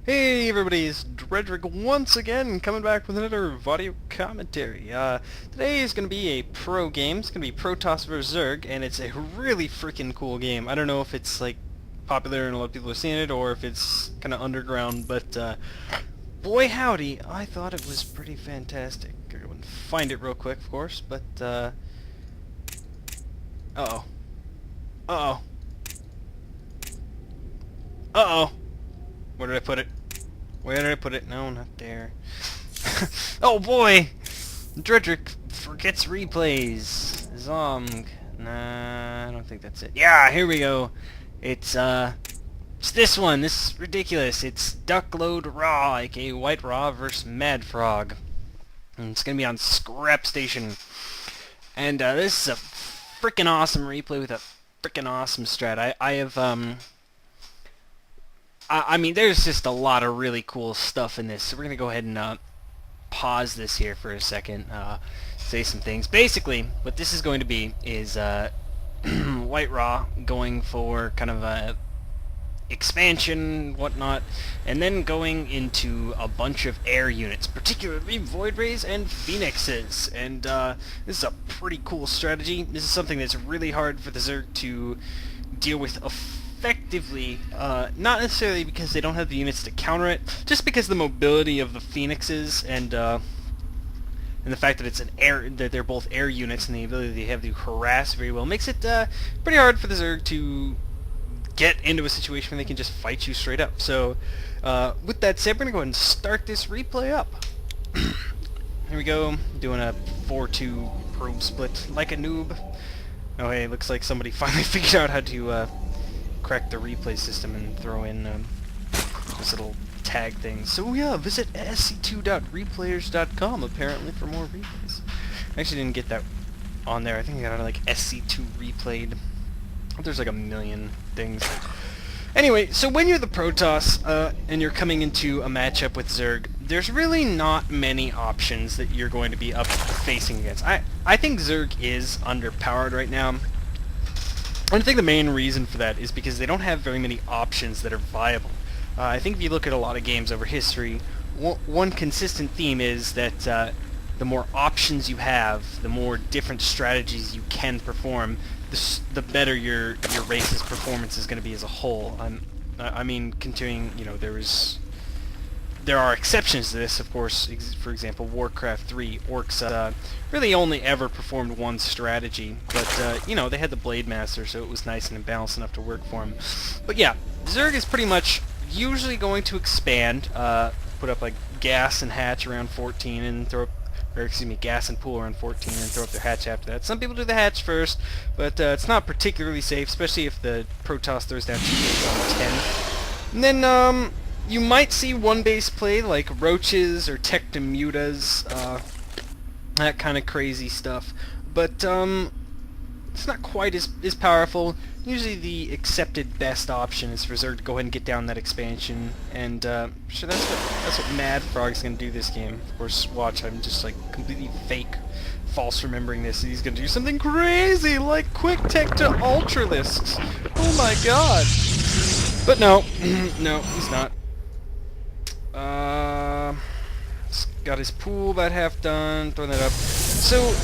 Hey everybody, it's Dredrick once again, coming back with another audio commentary. Today is going to be a pro game. It's going to be Protoss vs. Zerg, and it's a really freaking cool game. I don't know if it's like popular and a lot of people are seeing it, or if it's kind of underground, but boy howdy, I thought it was pretty fantastic. Gotta go and find it real quick, of course, but uh-oh. Uh-oh. Uh-oh. Where did I put it? Where did I put it? No, not there. Oh boy! Dredrick forgets replays. Zomg. Nah, I don't think that's it. Yeah, here we go. It's this one. This is ridiculous. It's Duckload Raw, aka White Raw versus MadFrog. And it's gonna be on Scrapstation. And this is a freaking awesome replay with a freaking awesome strat. I mean, there's just a lot of really cool stuff in this, so we're going to go ahead and pause this here for a second, say some things. Basically, what this is going to be is White Raw going for kind of a expansion, whatnot, and then going into a bunch of air units, particularly Void Rays and Phoenixes. And this is a pretty cool strategy. This is something that's really hard for the Zerg to deal with effectively, not necessarily because they don't have the units to counter it, just because the mobility of the Phoenixes and the fact that it's an air, that they're both air units, and the ability they have to harass very well makes it pretty hard for the Zerg to get into a situation where they can just fight you straight up. So, with that said, we're gonna go ahead and start this replay up. Here we go, doing a 4-2 probe split like a noob. Oh hey, looks like somebody finally figured out how to crack the replay system and throw in this little tag thing. So yeah, visit sc2.replayers.com apparently for more replays. I actually didn't get that on there. I think I got it like sc2 replayed. There's like a million things. Anyway, so when you're the Protoss and you're coming into a matchup with Zerg, there's really not many options that you're going to be up facing against. I think Zerg is underpowered right now. I think the main reason for that is because they don't have very many options that are viable. I think if you look at a lot of games over history, one consistent theme is that the more options you have, the more different strategies you can perform, the better your race's performance is going to be as a whole. I mean, continuing, you know, there are exceptions to this, of course. For example, Warcraft 3 orcs really only ever performed one strategy, but you know, they had the Blade Master, so it was nice and balanced enough to work for them. But yeah, Zerg is pretty much usually going to expand, put up like gas and hatch around 14 and throw up, or excuse me, gas and pool around 14 and throw up their hatch after that. Some people do the hatch first, but it's not particularly safe, especially if the Protoss throws down 2 bases on 10. And then you might see one base play like roaches or Tectomutas, that kind of crazy stuff. But it's not quite as powerful. Usually the accepted best option is for Zerg to go ahead and get down that expansion, and sure, that's what MadFrog's gonna do this game. Of course, watch, I'm just like completely fake, false remembering this. He's gonna do something crazy like quick tech to ultralisks. Oh my god! But no, no, he's not. Got his pool about half done, throwing that up. So,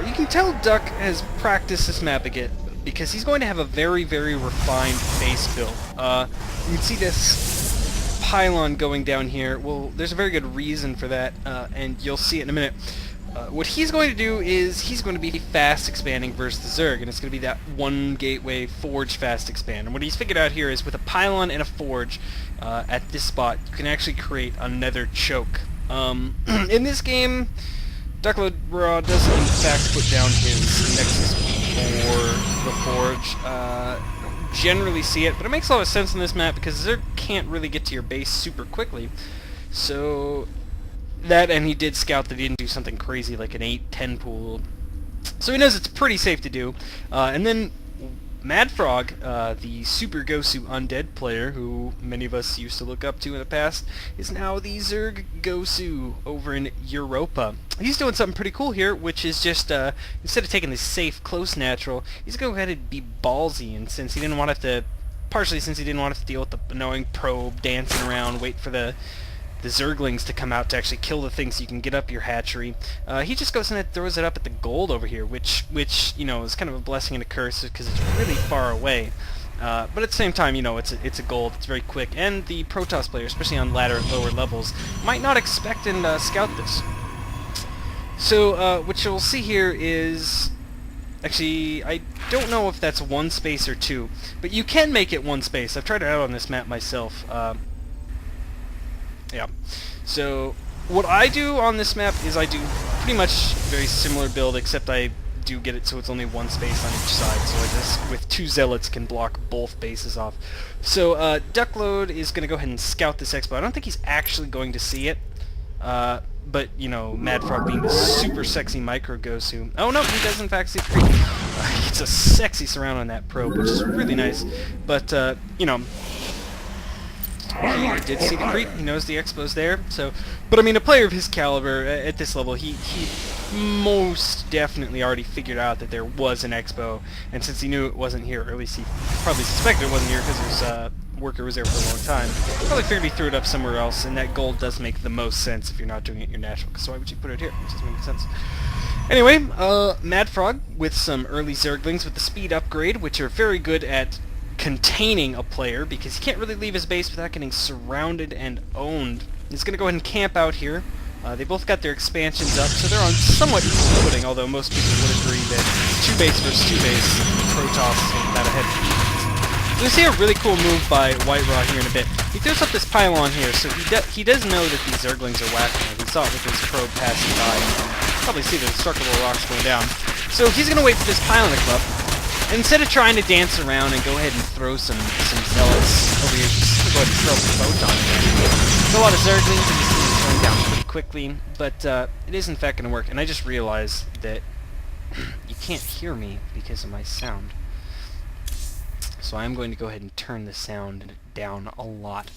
you can tell Duck has practiced this map again, because he's going to have a very, very refined base build. You can see this pylon going down here. Well, there's a very good reason for that, and you'll see it in a minute. What he's going to do is he's going to be fast expanding versus the Zerg, and it's going to be that one gateway forge fast expand. And what he's figured out here is with a pylon and a forge at this spot, you can actually create another choke. In this game, Duckload Raw does in fact put down his Nexus for the forge. Don't generally see it, but it makes a lot of sense on this map because Zerg can't really get to your base super quickly. So that, and he did scout that he didn't do something crazy like an 8-10 pool. So he knows it's pretty safe to do. And then MadFrog, the Super Gosu Undead player, who many of us used to look up to in the past, is now the Zerg Gosu over in Europa. He's doing something pretty cool here, which is just, instead of taking the safe, close natural, he's going to go ahead and be ballsy, and since he didn't want to have to partially since he didn't want to have to deal with the annoying probe dancing around, wait for the Zerglings to come out to actually kill the things so you can get up your hatchery. He just goes in and throws it up at the gold over here, which you know, is kind of a blessing and a curse because it's really far away. But at the same time, you know, it's a gold, it's very quick, and the Protoss player, especially on lower levels, might not expect and scout this. So what you'll see here is, actually, I don't know if that's one space or two, but you can make it one space. I've tried it out on this map myself. Yeah. So what I do on this map is I do pretty much very similar build, except I do get it so it's only one space on each side, so I just with 2 zealots can block both bases off. So Duckload is going to go ahead and scout this expo. I don't think he's actually going to see it, but you know, MadFrog being the super sexy micro Gosu. Oh no, he does in fact see the creep. It's a sexy surround on that probe, which is really nice, but you know, he did see the creep, he knows the expo's there, so, but I mean, a player of his caliber, at this level, he most definitely already figured out that there was an expo, and since he knew it wasn't here, or at least he probably suspected it wasn't here because his worker was there for a long time, probably figured he threw it up somewhere else, and that gold does make the most sense if you're not doing it your natural, because why would you put it here? It doesn't make sense. Anyway, MadFrog with some early Zerglings with the speed upgrade, which are very good at containing a player, because he can't really leave his base without getting surrounded and owned. He's going to go ahead and camp out here. They both got their expansions up, so they're on somewhat equal footing, although most people would agree that 2 base versus 2 base, Protoss is about ahead. So we see a really cool move by White Raw here in a bit. He throws up this pylon here, so he does know that these Zerglings are whacking him. He saw it with his probe passing by. You can probably see the destructible rocks going down. So he's going to wait for this pylon to come up. Instead of trying to dance around and go ahead and throw some zealots over here, just go ahead and throw the photon again. There's a lot of Zerglings and he's going down pretty quickly, but it is in fact going to work. And I just realized that you can't hear me because of my sound. So I'm going to go ahead and turn the sound down a lot.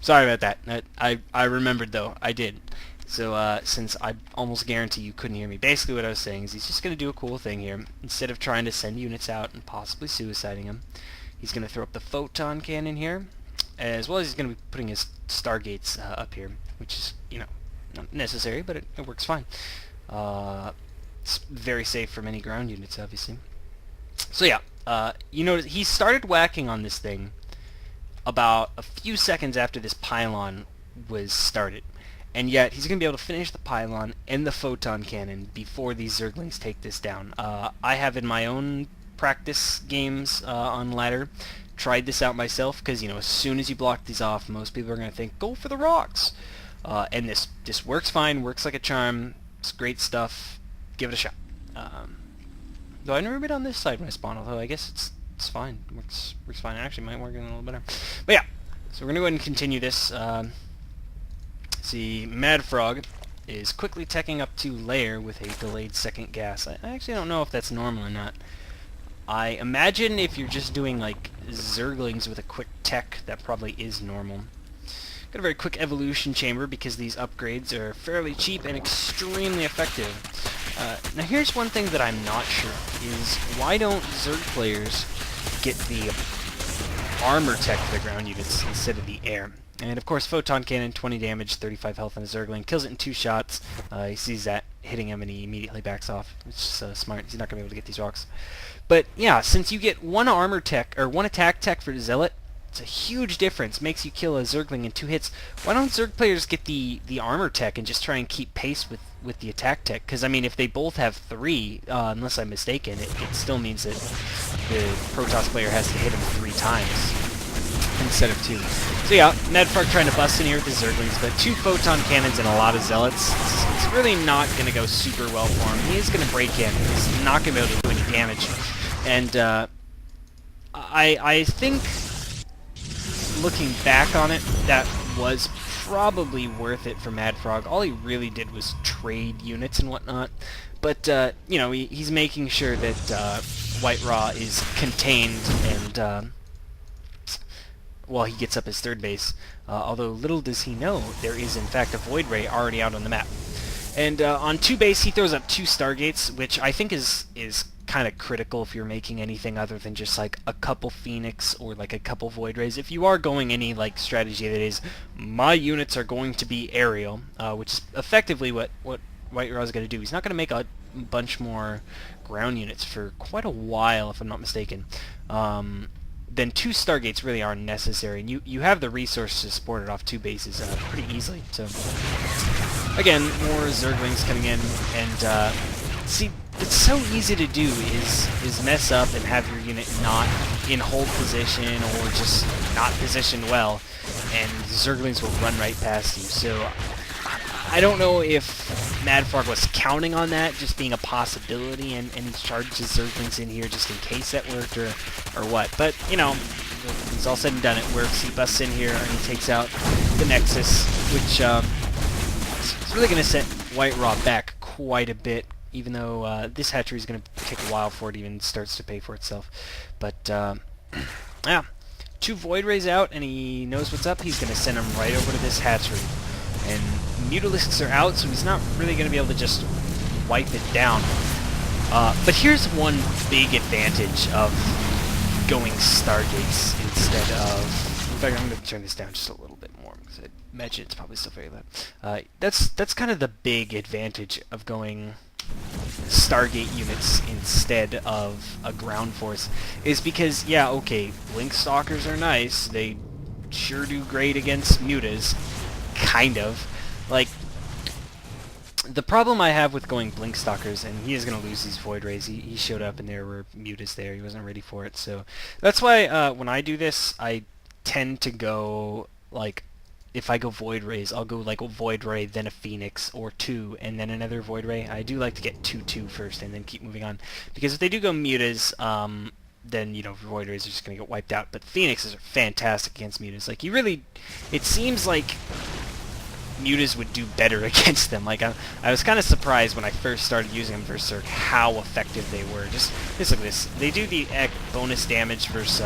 Sorry about that. I remembered though, I did. So, since I almost guarantee you couldn't hear me, basically what I was saying is he's just going to do a cool thing here. Instead of trying to send units out and possibly suiciding them, he's going to throw up the photon cannon here, as well as he's going to be putting his stargates up here, which is, you know, not necessary, but it works fine. It's very safe for many ground units, obviously. So yeah, you notice he started whacking on this thing about a few seconds after this pylon was started. And yet, he's going to be able to finish the pylon and the photon cannon before these Zerglings take this down. I have in my own practice games on ladder tried this out myself, because, you know, as soon as you block these off, most people are going to think, go for the rocks. And this works fine, works like a charm, it's great stuff, give it a shot. Though I've never been on this side when I spawn, although I guess it's fine, works fine. It actually might work a little better. But yeah, so we're going to go ahead and continue this. See, MadFrog is quickly teching up to layer with a delayed second gas. I actually don't know if that's normal or not. I imagine if you're just doing like Zerglings with a quick tech, that probably is normal. Got a very quick evolution chamber because these upgrades are fairly cheap and extremely effective. Now here's one thing that I'm not sure, is why don't Zerg players get the armor tech for the ground units instead of the air? And of course, photon cannon, 20 damage, 35 health on a Zergling, kills it in 2 shots. He sees that hitting him and he immediately backs off. It's smart. He's not going to be able to get these rocks. But yeah, since you get 1 armor tech, or 1 attack tech for the Zealot, it's a huge difference. Makes you kill a Zergling in 2 hits. Why don't Zerg players get the armor tech and just try and keep pace with the attack tech? Because, I mean, if they both have 3, unless I'm mistaken, it still means that the Protoss player has to hit him 3 times instead of 2. So yeah, MadFrog trying to bust in here with the Zerglings, but 2 photon cannons and a lot of zealots. It's really not going to go super well for him. He is going to break in. He's not going to be able to do any damage. And I think, looking back on it, that was probably worth it for MadFrog. All he really did was trade units and whatnot. But, you know, he's making sure that White Raw is contained and while he gets up his 3rd base. Although little does he know, there is in fact a Void Ray already out on the map. And on 2 base, he throws up 2 Stargates, which I think is kind of critical if you're making anything other than just like a couple Phoenix or like a couple Void Rays. If you are going any like strategy that is, my units are going to be aerial, which is effectively what White Raw is going to do. He's not going to make a bunch more ground units for quite a while, if I'm not mistaken. Then 2 Stargates really are necessary, and you have the resources to support it off 2 bases pretty easily. So again, more Zerglings coming in, and see, it's so easy to do is mess up and have your unit not in hold position or just not positioned well, and Zerglings will run right past you. So I don't know if MadFrog was counting on that just being a possibility, and he charges Zerglings in here just in case that worked, or what. But, you know, it's all said and done, it works. He busts in here and he takes out the Nexus, which is really going to set White Raw back quite a bit, even though this hatchery is going to take a while before it even starts to pay for itself. But, yeah, 2 Void Rays out, and he knows what's up. He's going to send them right over to this hatchery. And Mutalisks are out, so he's not really going to be able to just wipe it down. But here's one big advantage of going Stargates instead of... In fact, I'm going to turn this down just a little bit more, because I imagine it's probably still very loud. That's kind of the big advantage of going Stargate units instead of a ground force, is because, yeah, okay, Blink Stalkers are nice, they sure do great against mutas, kind of. Like, the problem I have with going Blink Stalkers, and he is going to lose these Void Rays, he showed up and there were mutas there, he wasn't ready for it, so that's why when I do this, I tend to go, like, if I go Void Rays, I'll go like a Void Ray, then a Phoenix, or 2, and then another Void Ray. I do like to get 2-2 first and then keep moving on, because if they do go mutas, then, you know, Void Rays are just going to get wiped out. But Phoenixes are fantastic against mutas. Like, you really... It seems like mutas would do better against them. Like, I was kind of surprised when I first started using them versus Zerg how effective they were. Just look at this. They do the bonus damage versus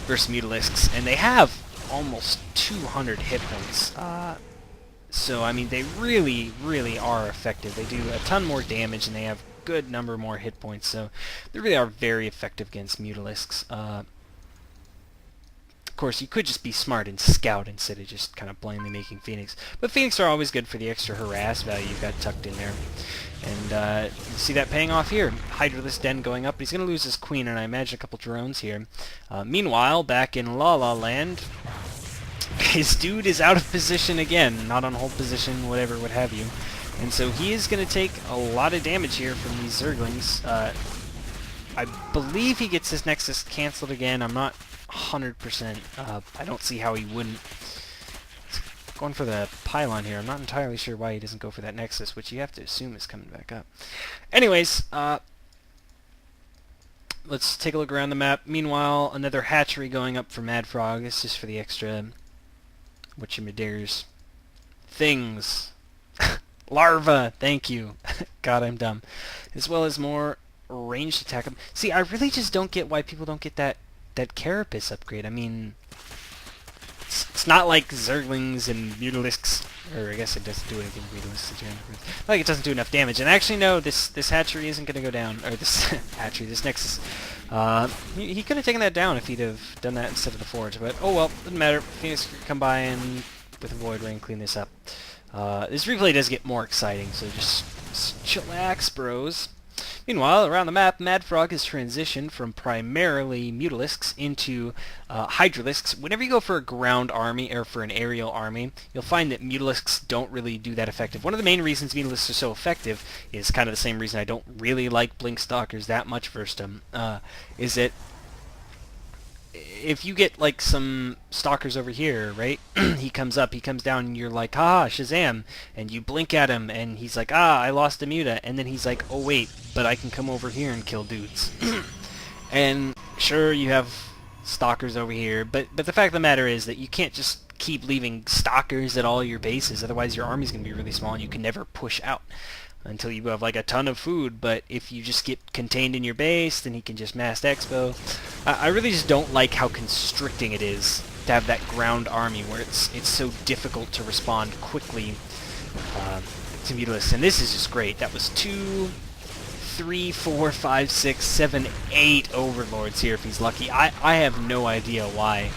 Mutalisks, and they have almost 200 hit points. So, I mean, they really, really are effective. They do a ton more damage, and they have good number more hit points, so they really are very effective against Mutalisks. Of course, you could just be smart and scout instead of just kind of blindly making Phoenix. But Phoenix are always good for the extra harass value you've got tucked in there. And you see that paying off here. Hydralisk Den going up, but he's going to lose his queen, and I imagine a couple drones here. Meanwhile, back in La La Land, his dude is out of position again. Not on hold position, whatever, what have you. And so he is going to take a lot of damage here from these Zerglings. I believe he gets his Nexus cancelled again. I'm not 100%. I don't see how he wouldn't. He's going for the pylon here. I'm not entirely sure why he doesn't go for that Nexus, which you have to assume is coming back up. Anyways, let's take a look around the map. Meanwhile, another hatchery going up for MadFrog. This is for the extra... whatchamadears. Things. Larva, thank you. God, I'm dumb. As well as more ranged attack. See, I really just don't get why people don't get that Carapace upgrade. I mean, it's not like Zerglings and Mutalisks, or I guess it doesn't do anything with Mutalisks. Like, it doesn't do enough damage. And actually, no, this hatchery isn't going to go down. Or this hatchery, this Nexus. He could have taken that down if he'd have done that instead of the Forge. But, oh well, doesn't matter. Phoenix could come by and with a Void Ray and clean this up. This replay does get more exciting, so just chillax, bros. Meanwhile, around the map, MadFrog has transitioned from primarily Mutalisks into Hydralisks. Whenever you go for a ground army, or for an aerial army, you'll find that Mutalisks don't really do that effective. One of the main reasons Mutalisks are so effective is kind of the same reason I don't really like Blink Stalkers that much versus them, is that if you get, like, some stalkers over here, right, he comes down, and you're like, ah, Shazam, and you blink at him, and he's like, ah, I lost a muta, and then he's like, oh, wait, but I can come over here and kill dudes. And sure, you have stalkers over here, but the fact of the matter is that you can't just keep leaving stalkers at all your bases, otherwise your army's going to be really small, and you can never push out until you have like a ton of food. But if you just get contained in your base, then he can just mass expo. I really just don't like how constricting it is to have that ground army where it's so difficult to respond quickly to Mutalisks. And this is just great. That was 2 3, 4, 5, 6, 7, 8 overlords here if he's lucky. I have no idea why.